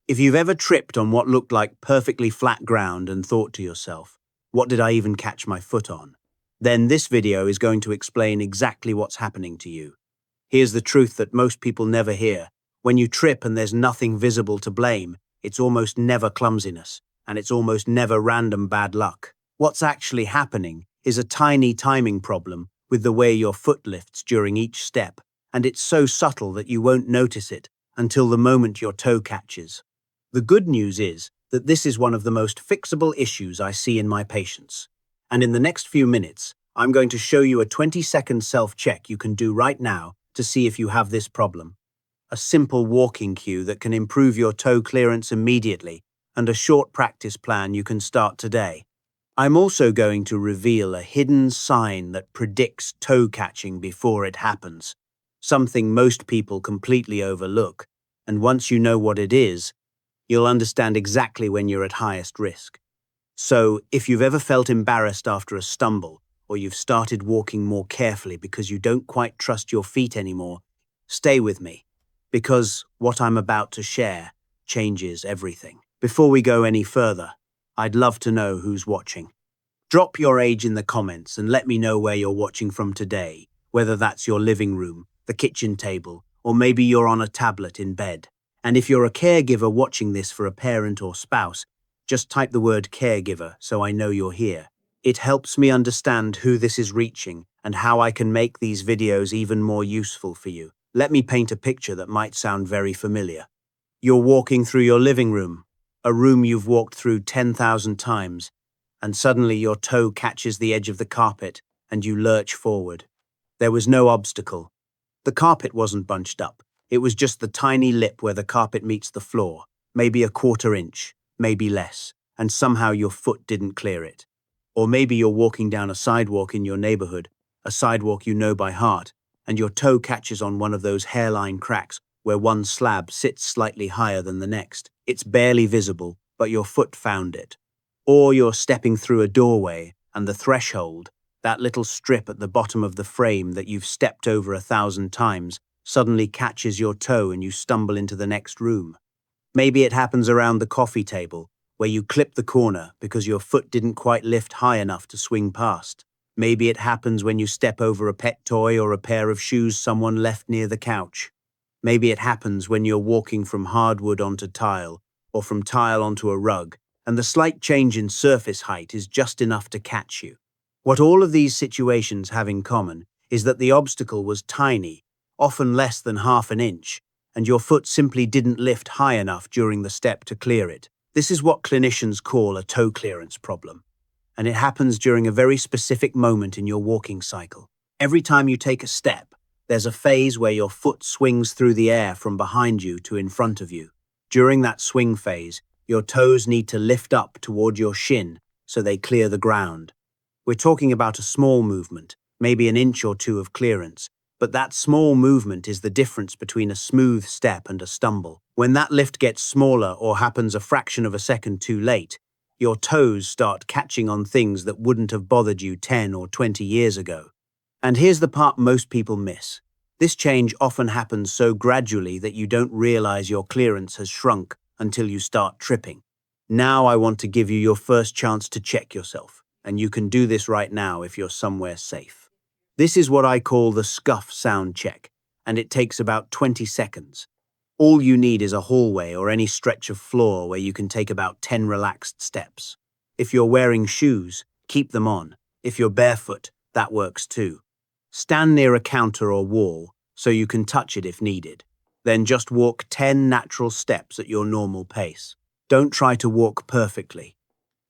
If you've ever tripped on what looked like perfectly flat ground and thought to yourself, what did I even catch my foot on? Then this video is going to explain exactly what's happening to you. Here's the truth that most people never hear. When you trip and there's nothing visible to blame, it's almost never clumsiness, and it's almost never random bad luck. What's actually happening is a tiny timing problem with the way your foot lifts during each step, and it's so subtle that you won't notice it until the moment your toe catches. The good news is that this is one of the most fixable issues I see in my patients. And in the next few minutes, I'm going to show you a 20-second self-check you can do right now to see if you have this problem. A simple walking cue that can improve your toe clearance immediately, and a short practice plan you can start today. I'm also going to reveal a hidden sign that predicts toe catching before it happens, something most people completely overlook, and once you know what it is, you'll understand exactly when you're at highest risk. So, if you've ever felt embarrassed after a stumble, or you've started walking more carefully because you don't quite trust your feet anymore, stay with me, because what I'm about to share changes everything. Before we go any further, I'd love to know who's watching. Drop your age in the comments and let me know where you're watching from today, whether that's your living room, the kitchen table, or maybe you're on a tablet in bed. And if you're a caregiver watching this for a parent or spouse, just type the word caregiver so I know you're here. It helps me understand who this is reaching and how I can make these videos even more useful for you. Let me paint a picture that might sound very familiar. You're walking through your living room, a room you've walked through 10,000 times, and suddenly your toe catches the edge of the carpet and you lurch forward. There was no obstacle. The carpet wasn't bunched up. It was just the tiny lip where the carpet meets the floor, maybe a quarter inch, maybe less, and somehow your foot didn't clear it. Or maybe you're walking down a sidewalk in your neighborhood, a sidewalk you know by heart, and your toe catches on one of those hairline cracks where one slab sits slightly higher than the next. It's barely visible, but your foot found it. Or you're stepping through a doorway, and the threshold, that little strip at the bottom of the frame that you've stepped over 1,000 times, suddenly catches your toe and you stumble into the next room. Maybe it happens around the coffee table, where you clip the corner because your foot didn't quite lift high enough to swing past. Maybe it happens when you step over a pet toy or a pair of shoes someone left near the couch. Maybe it happens when you're walking from hardwood onto tile, or from tile onto a rug, and the slight change in surface height is just enough to catch you. What all of these situations have in common is that the obstacle was tiny, often less than half an inch, and your foot simply didn't lift high enough during the step to clear it. This is what clinicians call a toe clearance problem, and it happens during a very specific moment in your walking cycle. Every time you take a step, there's a phase where your foot swings through the air from behind you to in front of you. During that swing phase, your toes need to lift up toward your shin so they clear the ground. We're talking about a small movement, maybe an inch or two of clearance, but that small movement is the difference between a smooth step and a stumble. When that lift gets smaller or happens a fraction of a second too late, your toes start catching on things that wouldn't have bothered you 10 or 20 years ago. And here's the part most people miss. This change often happens so gradually that you don't realize your clearance has shrunk until you start tripping. Now I want to give you your first chance to check yourself, and you can do this right now if you're somewhere safe. This is what I call the Scuff sound check, and it takes about 20 seconds. All you need is a hallway or any stretch of floor where you can take about 10 relaxed steps. If you're wearing shoes, keep them on. If you're barefoot, that works too. Stand near a counter or wall so you can touch it if needed. Then just walk 10 natural steps at your normal pace. Don't try to walk perfectly.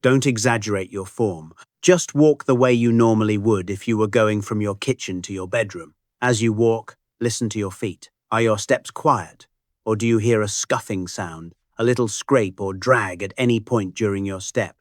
Don't exaggerate your form. Just walk the way you normally would if you were going from your kitchen to your bedroom. As you walk, listen to your feet. Are your steps quiet? Or do you hear a scuffing sound, a little scrape or drag at any point during your step?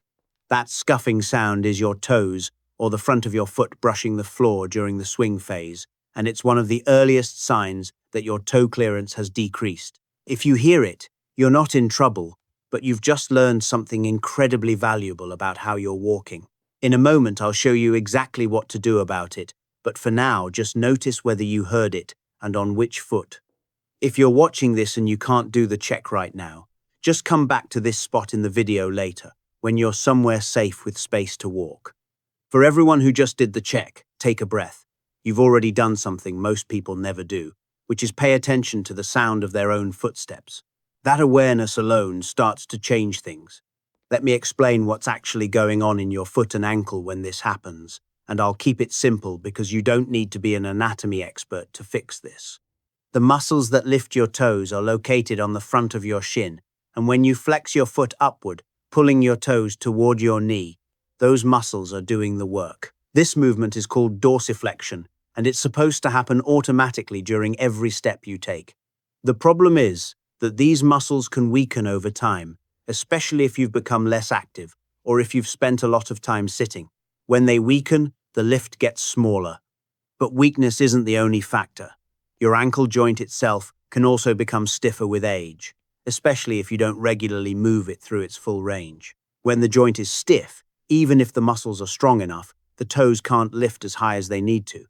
That scuffing sound is your toes or the front of your foot brushing the floor during the swing phase, and it's one of the earliest signs that your toe clearance has decreased. If you hear it, you're not in trouble, but you've just learned something incredibly valuable about how you're walking. In a moment, I'll show you exactly what to do about it, but for now, just notice whether you heard it and on which foot. If you're watching this and you can't do the check right now, Just come back to this spot in the video later, when you're somewhere safe with space to walk. For everyone who just did the check, take a breath. You've already done something most people never do, which is pay attention to the sound of their own footsteps. That awareness alone starts to change things. Let me explain what's actually going on in your foot and ankle when this happens, and I'll keep it simple because you don't need to be an anatomy expert to fix this. The muscles that lift your toes are located on the front of your shin, and when you flex your foot upward, pulling your toes toward your knee, those muscles are doing the work. This movement is called dorsiflexion, and it's supposed to happen automatically during every step you take. The problem is that these muscles can weaken over time, especially if you've become less active or if you've spent a lot of time sitting. When they weaken, the lift gets smaller. But weakness isn't the only factor. Your ankle joint itself can also become stiffer with age, especially if you don't regularly move it through its full range. When the joint is stiff, even if the muscles are strong enough, the toes can't lift as high as they need to.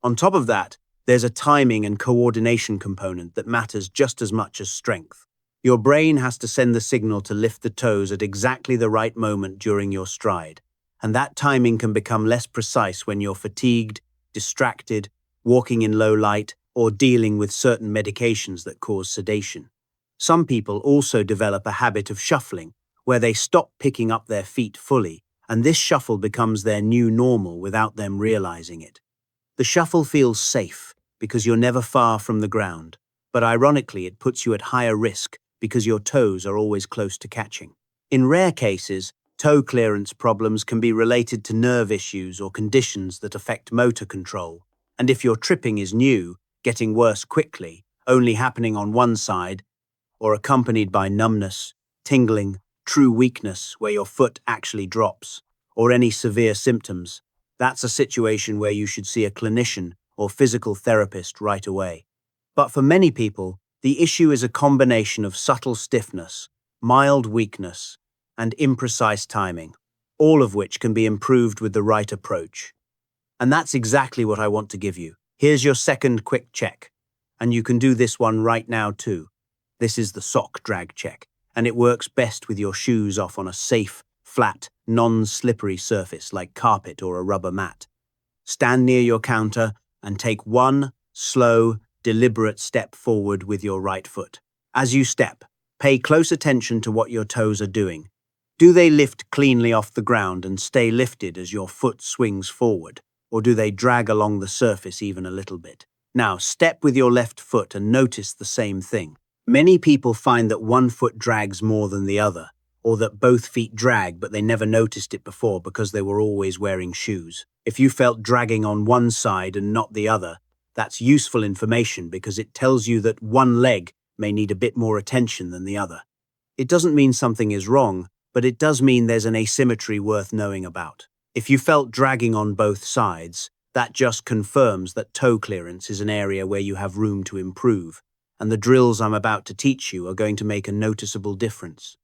On top of that, there's a timing and coordination component that matters just as much as strength. Your brain has to send the signal to lift the toes at exactly the right moment during your stride, and that timing can become less precise when you're fatigued, distracted, walking in low light, or dealing with certain medications that cause sedation. Some people also develop a habit of shuffling, where they stop picking up their feet fully, and this shuffle becomes their new normal without them realizing it. The shuffle feels safe because you're never far from the ground, but ironically it puts you at higher risk because your toes are always close to catching. In rare cases, toe clearance problems can be related to nerve issues or conditions that affect motor control, and if your tripping is new, getting worse quickly, only happening on one side, or accompanied by numbness, tingling, true weakness where your foot actually drops, or any severe symptoms, that's a situation where you should see a clinician or physical therapist right away. But for many people, the issue is a combination of subtle stiffness, mild weakness, and imprecise timing, all of which can be improved with the right approach. And that's exactly what I want to give you. Here's your second quick check, and you can do this one right now too. This is the sock drag check, and it works best with your shoes off on a safe, flat, non-slippery surface like carpet or a rubber mat. Stand near your counter and take one slow, deliberate step forward with your right foot. As you step, pay close attention to what your toes are doing. Do they lift cleanly off the ground and stay lifted as your foot swings forward, or do they drag along the surface even a little bit? Now, step with your left foot and notice the same thing. Many people find that one foot drags more than the other, or that both feet drag but they never noticed it before because they were always wearing shoes. If you felt dragging on one side and not the other, that's useful information because it tells you that one leg may need a bit more attention than the other. It doesn't mean something is wrong, but it does mean there's an asymmetry worth knowing about. If you felt dragging on both sides, that just confirms that toe clearance is an area where you have room to improve, and the drills I'm about to teach you are going to make a noticeable difference.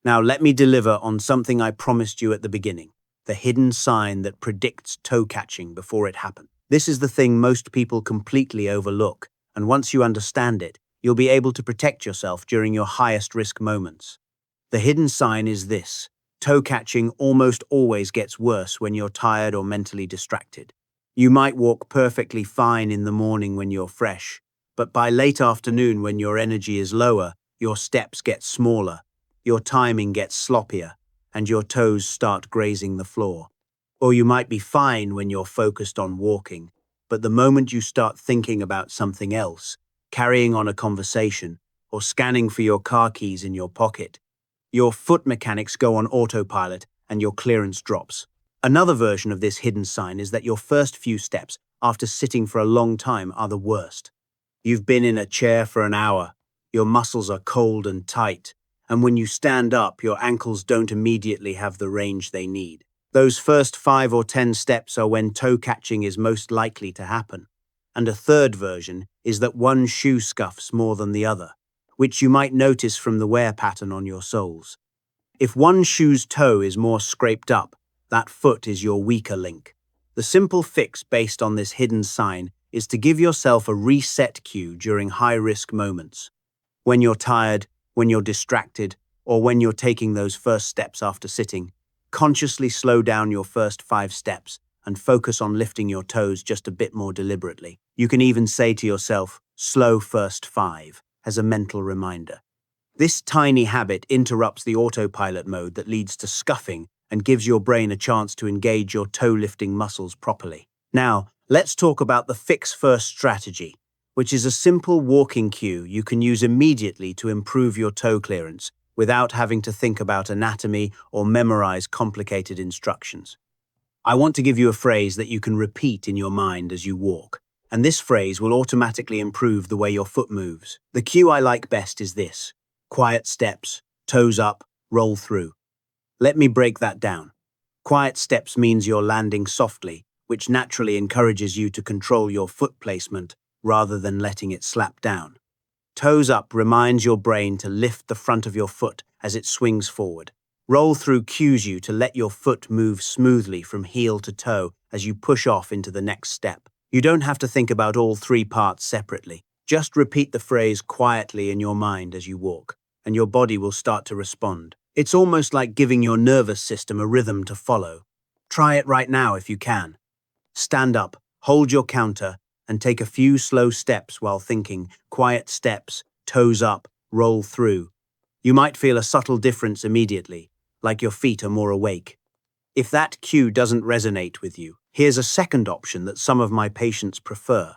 Now let me deliver on something I promised you at the beginning, the hidden sign that predicts toe catching before it happens. This is the thing most people completely overlook, and once you understand it, you'll be able to protect yourself during your highest risk moments. The hidden sign is this: toe catching almost always gets worse when you're tired or mentally distracted. You might walk perfectly fine in the morning when you're fresh, but by late afternoon when your energy is lower, your steps get smaller, your timing gets sloppier, and your toes start grazing the floor. Or you might be fine when you're focused on walking, but the moment you start thinking about something else, carrying on a conversation, or scanning for your car keys in your pocket, your foot mechanics go on autopilot and your clearance drops. Another version of this hidden sign is that your first few steps after sitting for a long time are the worst. You've been in a chair for an hour, your muscles are cold and tight, and when you stand up, your ankles don't immediately have the range they need. Those first 5 or 10 steps are when toe catching is most likely to happen. And a third version is that one shoe scuffs more than the other, which you might notice from the wear pattern on your soles. If one shoe's toe is more scraped up, that foot is your weaker link. The simple fix based on this hidden sign is to give yourself a reset cue during high-risk moments. When you're tired, when you're distracted, or when you're taking those first steps after sitting, consciously slow down your first 5 steps and focus on lifting your toes just a bit more deliberately. You can even say to yourself, slow first 5, as a mental reminder. This tiny habit interrupts the autopilot mode that leads to scuffing and gives your brain a chance to engage your toe-lifting muscles properly. Now, let's talk about the fix first strategy, which is a simple walking cue you can use immediately to improve your toe clearance without having to think about anatomy or memorize complicated instructions. I want to give you a phrase that you can repeat in your mind as you walk, and this phrase will automatically improve the way your foot moves. The cue I like best is this: quiet steps, toes up, roll through. Let me break that down. Quiet steps means you're landing softly, which naturally encourages you to control your foot placement rather than letting it slap down. Toes up reminds your brain to lift the front of your foot as it swings forward. Roll through cues you to let your foot move smoothly from heel to toe as you push off into the next step. You don't have to think about all 3 parts separately. Just repeat the phrase quietly in your mind as you walk, and your body will start to respond. It's almost like giving your nervous system a rhythm to follow. Try it right now if you can. Stand up, hold your counter, and take a few slow steps while thinking, quiet steps, toes up, roll through. You might feel a subtle difference immediately, like your feet are more awake. If that cue doesn't resonate with you, here's a second option that some of my patients prefer.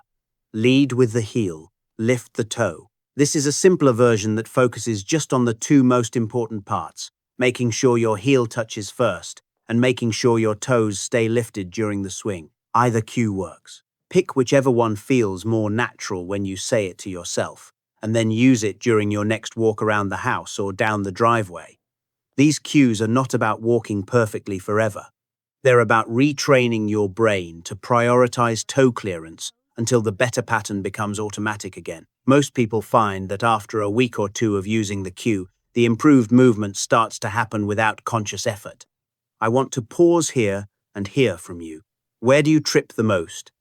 Lead with the heel, lift the toe. This is a simpler version that focuses just on the 2 most important parts, making sure your heel touches first and making sure your toes stay lifted during the swing. Either cue works. Pick whichever one feels more natural when you say it to yourself, and then use it during your next walk around the house or down the driveway. These cues are not about walking perfectly forever. They're about retraining your brain to prioritize toe clearance until the better pattern becomes automatic again. Most people find that after a week or 2 of using the cue, the improved movement starts to happen without conscious effort. I want to pause here and hear from you. Where do you trip the most?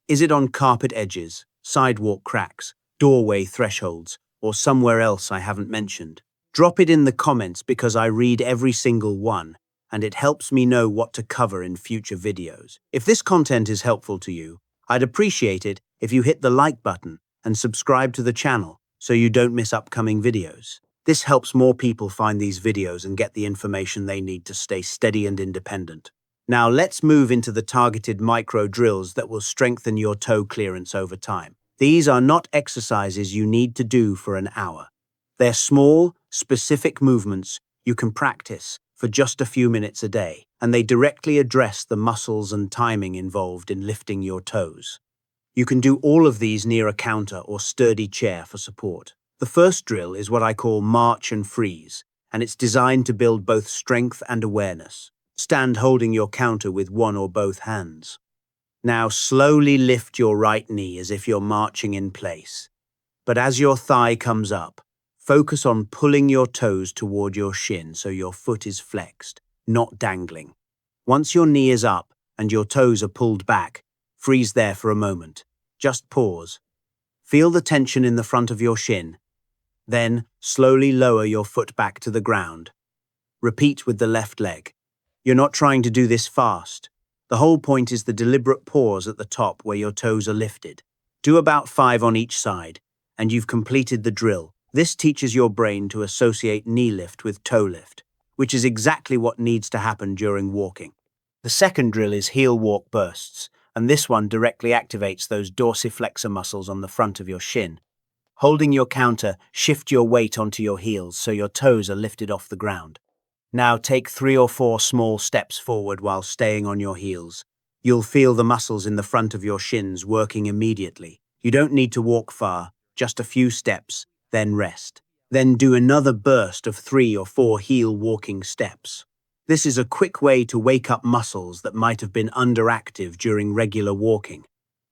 Is it on carpet edges, sidewalk cracks, doorway thresholds, or somewhere else I haven't mentioned? Drop it in the comments because I read every single one, and it helps me know what to cover in future videos. If this content is helpful to you, I'd appreciate it if you hit the like button and subscribe to the channel so you don't miss upcoming videos. This helps more people find these videos and get the information they need to stay steady and independent. Now let's move into the targeted micro drills that will strengthen your toe clearance over time. These are not exercises you need to do for an hour. They're small, specific movements you can practice for just a few minutes a day, and they directly address the muscles and timing involved in lifting your toes. You can do all of these near a counter or sturdy chair for support. The first drill is what I call march and freeze, and it's designed to build both strength and awareness. Stand holding your counter with one or both hands. Now slowly lift your right knee as if you're marching in place. But as your thigh comes up, focus on pulling your toes toward your shin so your foot is flexed, not dangling. Once your knee is up and your toes are pulled back, freeze there for a moment. Just pause. Feel the tension in the front of your shin. Then slowly lower your foot back to the ground. Repeat with the left leg. You're not trying to do this fast. The whole point is the deliberate pause at the top where your toes are lifted. Do about 5 on each side, and you've completed the drill. This teaches your brain to associate knee lift with toe lift, which is exactly what needs to happen during walking. The second drill is heel walk bursts, and this one directly activates those dorsiflexor muscles on the front of your shin. Holding your counter, shift your weight onto your heels so your toes are lifted off the ground. Now take 3 or 4 small steps forward while staying on your heels. You'll feel the muscles in the front of your shins working immediately. You don't need to walk far, just a few steps, then rest. Then do another burst of 3 or 4 heel walking steps. This is a quick way to wake up muscles that might have been underactive during regular walking.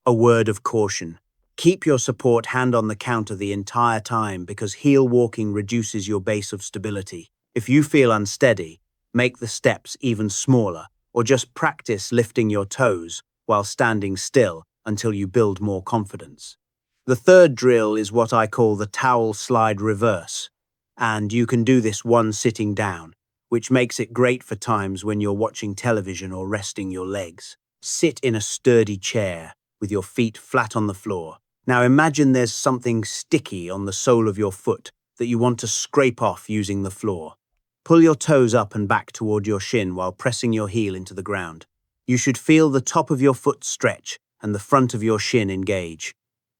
A word of caution. Keep your support hand on the counter the entire time because heel walking reduces your base of stability. If you feel unsteady, make the steps even smaller, or just practice lifting your toes while standing still until you build more confidence. The third drill is what I call the towel slide reverse, And you can do this one sitting down, which makes it great for times when you're watching television or resting your legs. Sit in a sturdy chair with your feet flat on the floor. Now imagine there's something sticky on the sole of your foot that you want to scrape off using the floor. Pull your toes up and back toward your shin while pressing your heel into the ground. You should feel the top of your foot stretch and the front of your shin engage.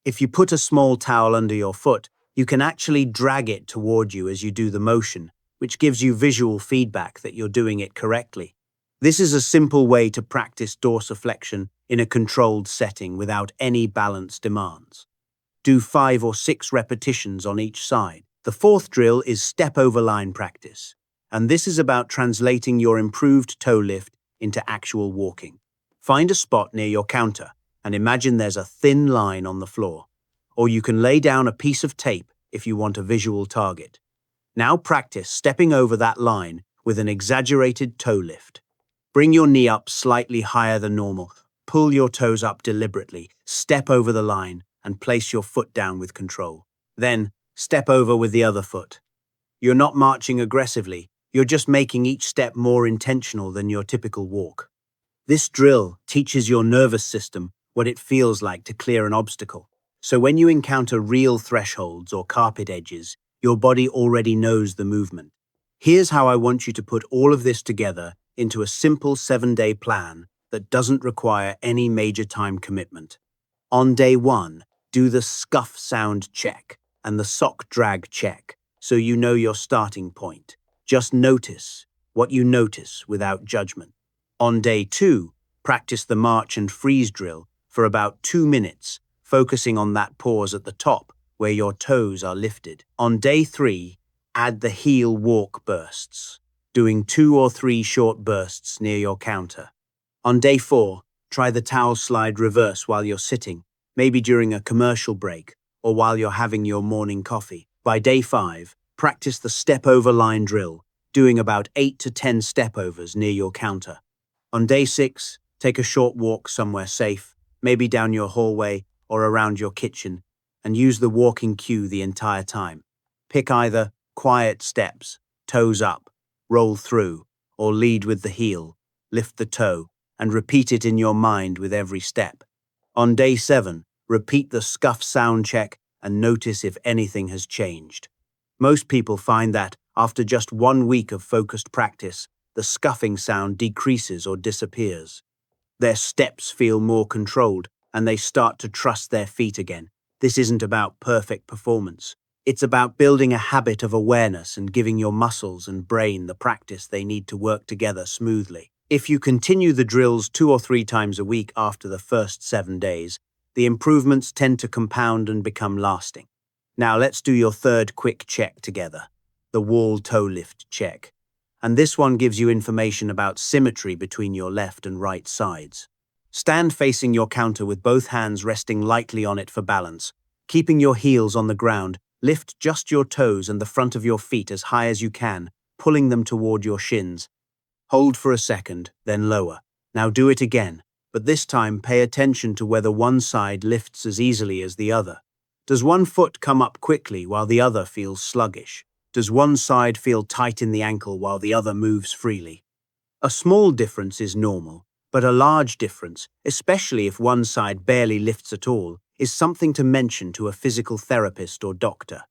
If you put a small towel under your foot, you can actually drag it toward you as you do the motion, which gives you visual feedback that you're doing it correctly. This is a simple way to practice dorsiflexion in a controlled setting without any balance demands. Do 5 or 6 repetitions on each side. The fourth drill is step over line practice, and this is about translating your improved toe lift into actual walking. Find a spot near your counter and imagine there's a thin line on the floor, or you can lay down a piece of tape if you want a visual target. Now practice stepping over that line with an exaggerated toe lift. Bring your knee up slightly higher than normal. Pull your toes up deliberately, step over the line, and place your foot down with control. Then, step over with the other foot. You're not marching aggressively, you're just making each step more intentional than your typical walk. This drill teaches your nervous system what it feels like to clear an obstacle. So when you encounter real thresholds or carpet edges, your body already knows the movement. Here's how I want you to put all of this together into a simple 7-day plan that doesn't require any major time commitment. On day 1, do the scuff sound check and the sock drag check so you know your starting point. Just notice what you notice without judgment. On day 2, practice the march and freeze drill for about 2 minutes, focusing on that pause at the top where your toes are lifted. On day 3, add the heel walk bursts, doing 2 or 3 short bursts near your counter. On day 4, try the towel slide reverse while you're sitting, maybe during a commercial break or while you're having your morning coffee. By day 5, practice the step over line drill, doing about 8 to 10 step overs near your counter. On day 6, take a short walk somewhere safe, maybe down your hallway or around your kitchen, and use the walking cue the entire time. Pick either quiet steps, toes up, roll through, or lead with the heel, lift the toe, and repeat it in your mind with every step. On day 7, repeat the scuff sound check and notice if anything has changed. Most people find that, after just 1 week of focused practice, the scuffing sound decreases or disappears. Their steps feel more controlled, and they start to trust their feet again. This isn't about perfect performance. It's about building a habit of awareness and giving your muscles and brain the practice they need to work together smoothly. If you continue the drills 2 or 3 times a week after the first 7 days, the improvements tend to compound and become lasting. Now let's do your third quick check together, the wall toe lift check. And this one gives you information about symmetry between your left and right sides. Stand facing your counter with both hands resting lightly on it for balance. Keeping your heels on the ground, lift just your toes and the front of your feet as high as you can, pulling them toward your shins. Hold for a second, then lower. Now do it again, but this time pay attention to whether one side lifts as easily as the other. Does one foot come up quickly while the other feels sluggish? Does one side feel tight in the ankle while the other moves freely? A small difference is normal, but a large difference, especially if one side barely lifts at all, is something to mention to a physical therapist or doctor.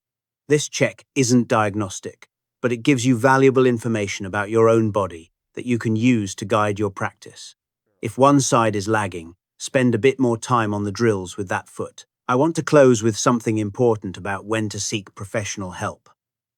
This check isn't diagnostic, but it gives you valuable information about your own body that you can use to guide your practice. If one side is lagging, spend a bit more time on the drills with that foot. I want to close with something important about when to seek professional help.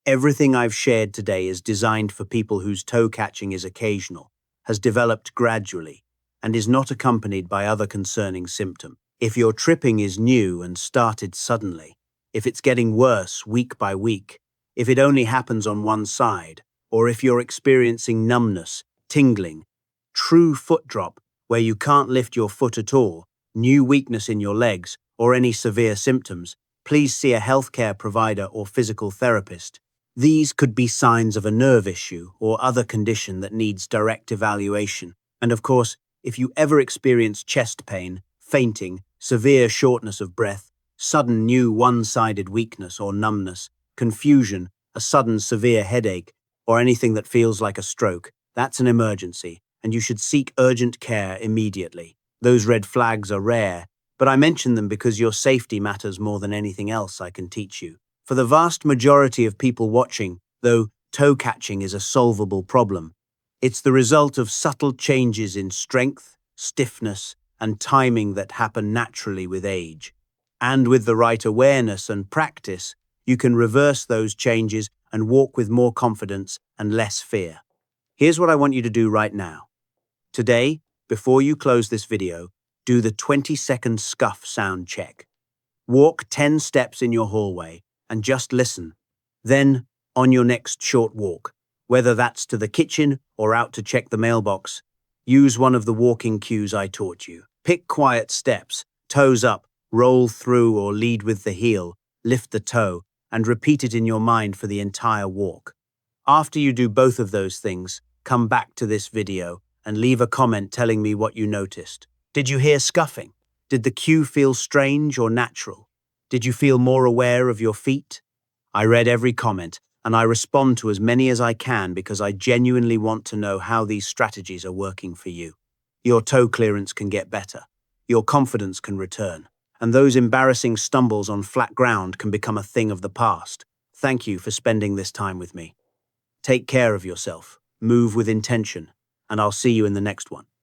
Everything I've shared today is designed for people whose toe catching is occasional, has developed gradually, and is not accompanied by other concerning symptoms. If your tripping is new and started suddenly, if it's getting worse week by week, if it only happens on one side, or if you're experiencing numbness, tingling, true foot drop where you can't lift your foot at all, new weakness in your legs, or any severe symptoms, please see a healthcare provider or physical therapist. These could be signs of a nerve issue or other condition that needs direct evaluation. And of course, if you ever experience chest pain, fainting, severe shortness of breath, sudden new one-sided weakness or numbness, confusion, a sudden severe headache, or anything that feels like a stroke, that's an emergency, and you should seek urgent care immediately. Those red flags are rare, but I mention them because your safety matters more than anything else I can teach you. For the vast majority of people watching, though toe catching is a solvable problem, it's the result of subtle changes in strength, stiffness, and timing that happen naturally with age. And with the right awareness and practice, you can reverse those changes and walk with more confidence and less fear. Here's what I want you to do right now. Today, before you close this video, do the 20-second scuff sound check. Walk 10 steps in your hallway and just listen. Then, on your next short walk, whether that's to the kitchen or out to check the mailbox, use one of the walking cues I taught you. Pick quiet steps, toes up, roll through or lead with the heel, lift the toe, and repeat it in your mind for the entire walk. After you do both of those things, come back to this video and leave a comment telling me what you noticed. Did you hear scuffing? Did the cue feel strange or natural? Did you feel more aware of your feet? I read every comment, and I respond to as many as I can because I genuinely want to know how these strategies are working for you. Your toe clearance can get better, your confidence can return, and those embarrassing stumbles on flat ground can become a thing of the past. Thank you for spending this time with me. Take care of yourself, move with intention, and I'll see you in the next one.